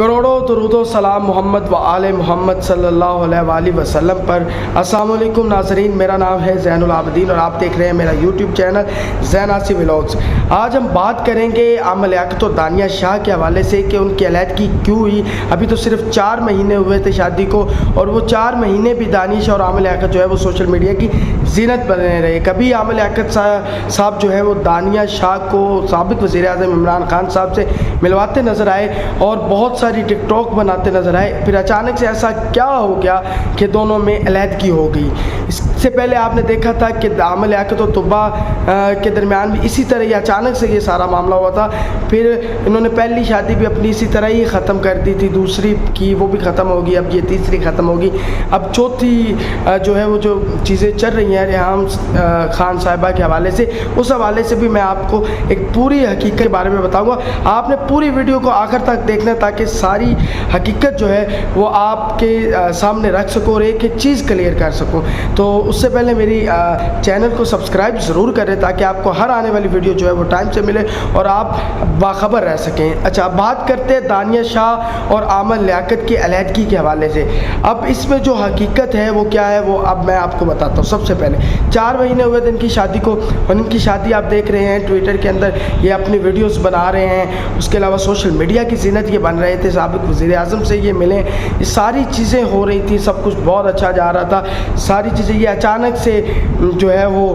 करोड़ों दुरूदो सलाम मोहम्मद व आले मोहम्मद सल्लल्लाहु अलैहि वसल्लम पर। अस्सलाम वालेकुम नाज़रीन, मेरा नाम है ज़ैनुल आबिदीन और आप देख रहे हैं मेरा यूट्यूब चैनल ज़ैन आसिफ व्लॉग्स। आज हम बात करेंगे आम लियाकत और दानिया शाह के हवाले से कि उनकी अलहदगी क्यों हुई। अभी तो सिर्फ 4 महीने हुए थे शादी को और वो 4 महीने भी दानिया शाह और आम लियाकत जो है वो सोशल मीडिया की जीनत बने रहे। कभी आम लियाकत साहब जो है वो दानिया शाह को साबिक़ वज़ीर-ए-आज़म इमरान खान साहब से मिलवाते नज़र आए और बहुत सारी टिकटॉक बनाते नज़र आए। फिर अचानक से ऐसा क्या हो गया कि दोनों में अलहदगी हो गई। इससे पहले आपने देखा था कि आम लियाकत और तुब्बा के दरमियान भी इसी तरह ही अचानक से ये सारा मामला हुआ था। फिर इन्होंने पहली शादी भी अपनी इसी तरह ही ख़त्म कर दी थी, दूसरी की वो भी ख़त्म होगी, अब ये तीसरी ख़त्म होगी। अब चौथी जो है वो जो चीज़ें चल रही हैं रेहान खान साहिबा के हवाले से, उस हवाले से भी मैं आपको एक पूरी हकीकत के बारे में बताऊँगा। आपने पूरी वीडियो को आखिर तक देखना ताकि सारी हकीकत जो है वो आपके सामने रख सकूँ और एक एक चीज़ क्लियर कर सकूँ। तो उससे पहले मेरी चैनल को सब्सक्राइब ज़रूर करें ताकि आपको हर आने वाली वीडियो जो है वो टाइम से मिले और आप बाखबर रह सकें। अच्छा, बात करते हैं दानिया शाह और आम लियाकत की अलहदगी के हवाले से। अब इसमें जो हकीकत है वो क्या है वो अब मैं आपको बताता हूँ। सबसे पहले 4 महीने हुए थे इनकी शादी को और इनकी शादी आप देख रहे हैं ट्विटर के अंदर ये अपनी वीडियोस बना रहे हैं। उसके अलावा सोशल मीडिया की जीनत ये बन रहे थे, साबिक़ वज़ीर-ए-आज़म से ये मिले, ये सारी चीज़ें हो रही थी, सब कुछ बहुत अच्छा जा रहा था। सारी चीज़ें ये अचानक से जो है वो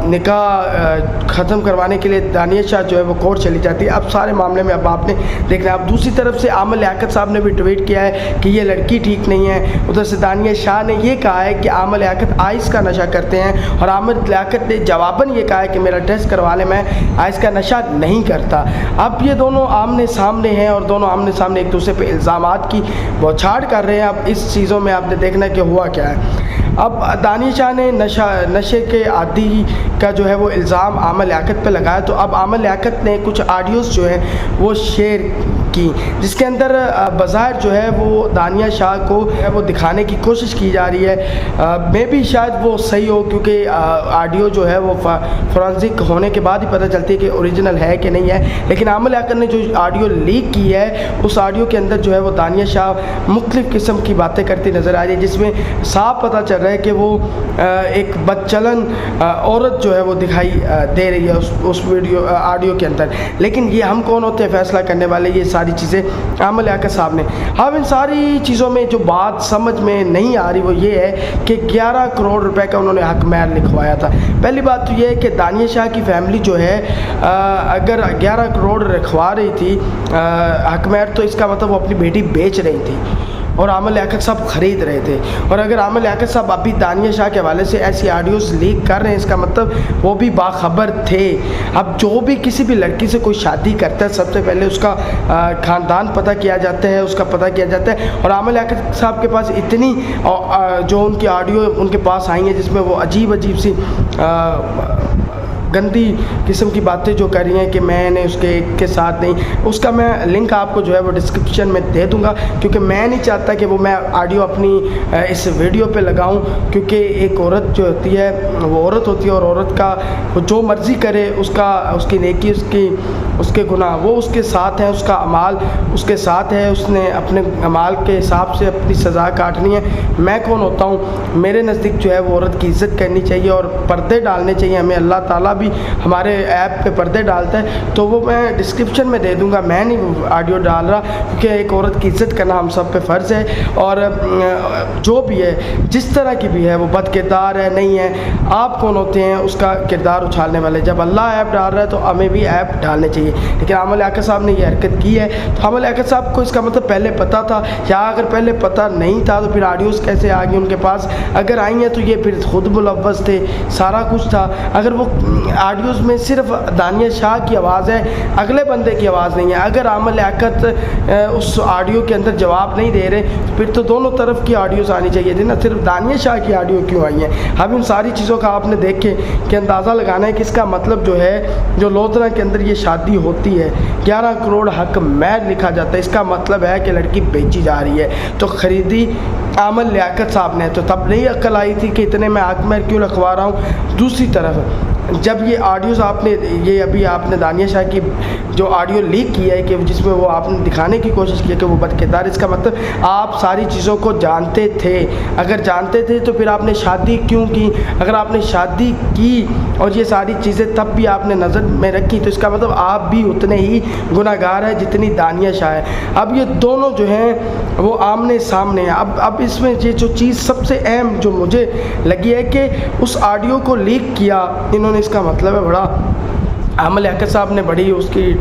निकाह ख़त्म करवाने के लिए दानिया शाह जो है वो कोर्ट चली जाती है। अब सारे मामले में अब आपने देखना है। अब दूसरी तरफ से आम लियाकत साहब ने भी ट्वीट किया है कि ये लड़की ठीक नहीं है। उधर से दानिया शाह ने ये कहा है कि आम लियाकत आइस का नशा करते हैं और आम लियाकत ने जवाबन ये कहा है कि मेरा टेस्ट करवा ले, मैं आइस का नशा नहीं करता। अब ये दोनों आमने सामने हैं और दोनों आमने सामने एक दूसरे पे इल्ज़ामात की बौछार कर रहे हैं। अब इस चीज़ों में आपने देखना कि हुआ क्या है। अब दानिया शाह ने नशे के आदी का जो है वो इल्ज़ाम आम लियाकत पे लगाया। तो अब आम लियाकत ने कुछ ऑडियोज़ जो है वो शेयर की जिसके अंदर बज़ाहिर जो है वो दानिया शाह को वो दिखाने की कोशिश की जा रही है। मे भी शायद वो सही हो क्योंकि ऑडियो जो है वो फॉरेंसिक होने के बाद ही पता चलती है कि ओरिजिनल है कि नहीं है। लेकिन आम लियाकत ने जो ऑडियो लीक की है उस ऑडियो के अंदर जो है वो दानिया शाह मुख्तलिफ़ किस्म की बातें करती नज़र आ रही है, जिसमें साफ पता चल रहा है कि वो एक बदचलन औरत जो है वो दिखाई दे रही है उस वीडियो ऑडियो के अंदर। लेकिन ये हम कौन होते हैं फैसला करने वाले, ये सारी चीज़ें आम लियाकत साहब ने। अब इन सारी चीज़ों में जो बात समझ में नहीं आ रही वो ये है कि 11 करोड़ रुपए का उन्होंने हक महर लिखवाया था। पहली बात तो ये है कि दानिया शाह की फैमिली जो है अगर 11 करोड़ रखवा रही थी हक महर, तो इसका मतलब वो अपनी बेटी बेच रही थी और आम लियाकत साहब ख़रीद रहे थे। और अगर आम लियाकत साहब अभी दानिया शाह के हवाले से ऐसी ऑडियोज़ लीक कर रहे हैं, इसका मतलब वो भी बाखबर थे। अब जो भी किसी भी लड़की से कोई शादी करता है सबसे पहले उसका ख़ानदान पता किया जाता है, उसका पता किया जाता है। और आम लियाकत साहब के पास इतनी जो उनकी ऑडियो उनके पास आई हैं जिसमें वो अजीब अजीब सी गंदी किस्म की बातें जो कर रही हैं कि मैंने उसके एक के साथ नहीं, उसका मैं लिंक आपको जो है वो डिस्क्रिप्शन में दे दूंगा क्योंकि मैं नहीं चाहता कि वो मैं ऑडियो अपनी इस वीडियो पे लगाऊं, क्योंकि एक औरत जो होती है वो औरत होती है और औरत का वो जो मर्ज़ी करे उसकी नेकी उसके गुनाह वो उसके साथ हैं, उसका अमाल उसके साथ है, उसने अपने अमाल के हिसाब से अपनी सज़ा काटनी है। मैं कौन होता हूँ? मेरे नज़दीक जो है वो औरत की इज़्ज़त करनी चाहिए और पर्दे डालने चाहिए हमें। अल्लाह ताला भी हमारे ऐप पे पर्दे डालता है, तो वो मैं डिस्क्रिप्शन में दे दूंगा। मैं नहीं ऑडियो डाल रहा क्योंकि एक औरत की इज़्ज़त करना हम सब पे फ़र्ज़ है। और जो भी है जिस तरह की भी है वो बद किरदार है नहीं है, आप कौन होते हैं उसका किरदार उछालने वाले। जब अल्लाह ऐप डाल रहा है तो हमें भी ऐप डालने चाहिए। लेकिन आम लियाकत साहब ने ये हरकत की है तो आम लियाकत साहब को इसका मतलब पहले पता था, या अगर पहले पता नहीं था तो फिर ऑडियोज़ कैसे आ गई उनके पास? अगर आई हैं तो ये फिर खुद मुलव्वस थे, सारा कुछ था। अगर वो ऑडियोज़ में सिर्फ दानिया शाह की आवाज़ है, अगले बंदे की आवाज़ नहीं है, अगर आम लियाकत उस ऑडियो के अंदर जवाब नहीं दे रहे तो फिर तो दोनों तरफ की ऑडियोज़ आनी चाहिए थी ना, सिर्फ दानिया शाह की ऑडियो क्यों आई है? अब इन सारी चीज़ों का आपने देखे कि अंदाज़ा लगाना है कि इसका मतलब जो है जो लोधरा के अंदर ये शादी होती है 11 करोड़ हक महर लिखा जाता है, इसका मतलब है कि लड़की बेची जा रही है। तो ख़रीदी आम लियाकत साहब ने, तो तब नहीं अक्ल आई थी कि इतने मैं हक महर क्यों लिखवा रहा हूँ। दूसरी तरफ जब ये ऑडियोज़ आपने ये अभी आपने दानिया शाह की जो ऑडियो लीक की है कि जिसमें वो आपने दिखाने की कोशिश की है कि वो बदकिरदार, इसका मतलब आप सारी चीज़ों को जानते थे। अगर जानते थे तो फिर आपने शादी क्यों की? अगर आपने शादी की और ये सारी चीज़ें तब भी आपने नज़र में रखी तो इसका मतलब आप भी उतने ही गुनहगार हैं जितनी दानिया शाह है। अब ये दोनों जो हैं वो आमने सामने हैं। अब इसमें ये जो चीज़ सबसे अहम जो मुझे लगी है कि उस ऑडियो को लीक किया इन्होंने, इसका मतलब है बड़ा आमल याकूब साहब ने बड़ी उसकी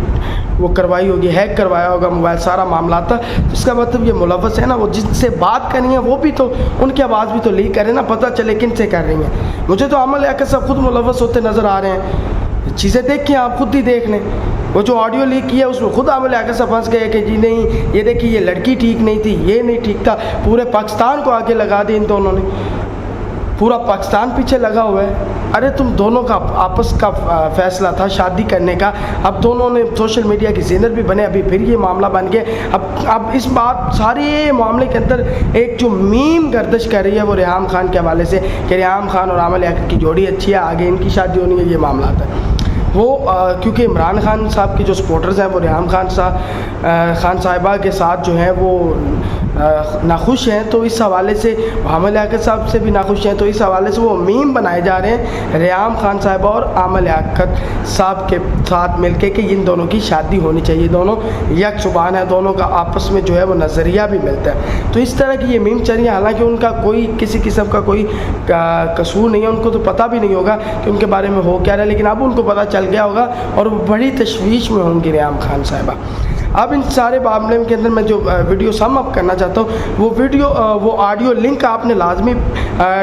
वो करवाई होगी, हैक करवाया होगा मोबाइल, सारा मामला था। तो इसका मतलब ये मुलव्वस है ना, वो जिनसे बात करनी है वो भी तो उनकी आवाज़ भी तो लीक करें ना, पता चले किन से कर रही हैं। मुझे तो आमल याकूब साहब खुद मुलव्वस होते नज़र आ रहे हैं। चीज़ें देख के आप खुद ही देख लें। वो जो ऑडियो लीक किया है उसमें खुद आमल याकूब साहब फंस गए कि जी नहीं ये देखिए ये लड़की ठीक नहीं थी, ये नहीं ठीक था। पूरे पाकिस्तान को आगे लगा दी इन दोनों ने, पूरा पाकिस्तान पीछे लगा हुआ है। अरे तुम दोनों का आपस का फ़ैसला था शादी करने का, अब दोनों ने सोशल मीडिया की ज़ीनत भी बने, अभी फिर ये मामला बन गया। अब इस बात सारे मामले के अंदर एक जो मीम गर्दिश कर रही है वो रेहाम खान के हवाले से कि रेहाम खान और आमल याकूब की जोड़ी अच्छी है, आगे इनकी शादी होनी है, ये मामला आता है। वो क्योंकि इमरान खान साहब के जो सपोर्टर्स हैं वो रेहाम खान साहिबा के साथ जो हैं वो नाखुश हैं, तो इस हवाले से आमल याकूब साहब से भी नाखुश हैं, तो इस हवाले से वो मीम बनाए जा रहे हैं रेहाम खान साहिबा और आमल याकूब साहब के साथ मिलके कि इन दोनों की शादी होनी चाहिए, दोनों यक जुबान है, दोनों का आपस में जो है वो नज़रिया भी मिलता है। तो इस तरह की ये मीम चल रही है, हालांकि उनका कोई किसी किस्म का कोई कसूर नहीं है, उनको तो पता भी नहीं होगा कि उनके बारे में हो क्या रहा है, लेकिन अब उनको पता चल गया होगा और वो बड़ी तशवीश में होंगी रेहाम खान साहिबा। अब इन सारे मामले के अंदर मैं जो वीडियो सम अप करना चाहता हूँ वो ऑडियो लिंक आपने लाजमी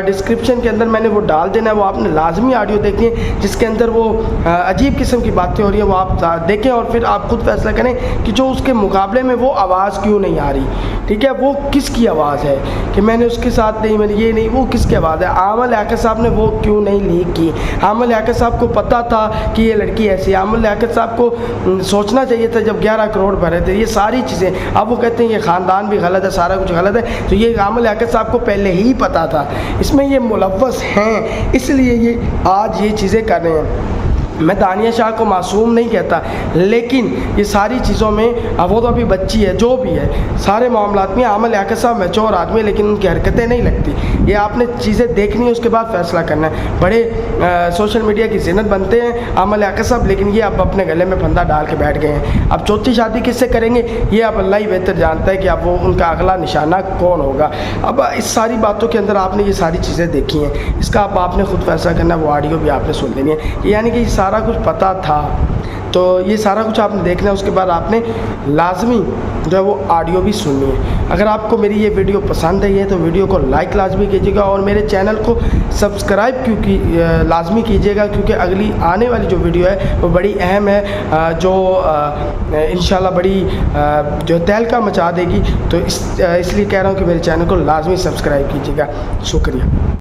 डिस्क्रिप्शन के अंदर मैंने वो डाल देना है, वो आपने लाजमी ऑडियो देखनी है जिसके अंदर वो अजीब किस्म की बातें हो रही है, वो आप देखें और फिर आप खुद फैसला करें कि जो उसके मुकाबले में वो आवाज़ क्यों नहीं आ रही, ठीक है, वो किसकी आवाज़ है कि मैंने उसके साथ नहीं, मैंने ये नहीं, वो किसकी आवाज़ है। आमल याकूब साहब ने वो क्यों नहीं लीक की? आमल याकूब साहब को पता था कि ये लड़की ऐसी है, आमल याकूब साहब को सोचना चाहिए था जब 11 करोड़ भरे थे, ये सारी चीज़ें। अब वो कहते हैं ये ख़ानदान भी गलत है, सारा कुछ गलत है, तो ये आमल याकूब साहब को पहले ही पता था, इसमें ये मुलव्वस हैं, इसलिए ये आज ये चीज़ें कर रहे हैं। मैं दानिया शाह को मासूम नहीं कहता, लेकिन ये सारी चीज़ों में वो तो अभी बच्ची है, जो भी है सारे मामलात में आमल याकूब साहब मैच्योर आदमी है, लेकिन उनकी हरकतें नहीं लगती। ये आपने चीज़ें देखनी है, उसके बाद फ़ैसला करना है। बड़े सोशल मीडिया की ज़ीनत बनते हैं आमल याकूब साहब, लेकिन ये अब अपने गले में फंदा डाल के बैठ गए हैं। अब चौथी शादी किससे करेंगे ये अब अल्लाह ही बेहतर जानता है कि अब वो उनका अगला निशाना कौन होगा। अब इस सारी बातों के अंदर आपने ये सारी चीज़ें देखी हैं, इसका अब आपने खुद फैसला करना है, वो ऑडियो भी आपने सुन लेनी है, यानी कि सारा कुछ पता था, तो ये सारा कुछ आपने देखना है। उसके बाद आपने लाजमी जो है वो ऑडियो भी सुननी है। अगर आपको मेरी ये वीडियो पसंद आई है तो वीडियो को लाइक लाजमी कीजिएगा और मेरे चैनल को सब्सक्राइब क्योंकि लाजमी कीजिएगा, क्योंकि अगली आने वाली जो वीडियो है वो बड़ी अहम है, जो इंशाल्लाह बड़ी जो तहलका मचा देगी। तो इसलिए कह रहा हूँ कि मेरे चैनल को लाजमी सब्सक्राइब कीजिएगा। शुक्रिया।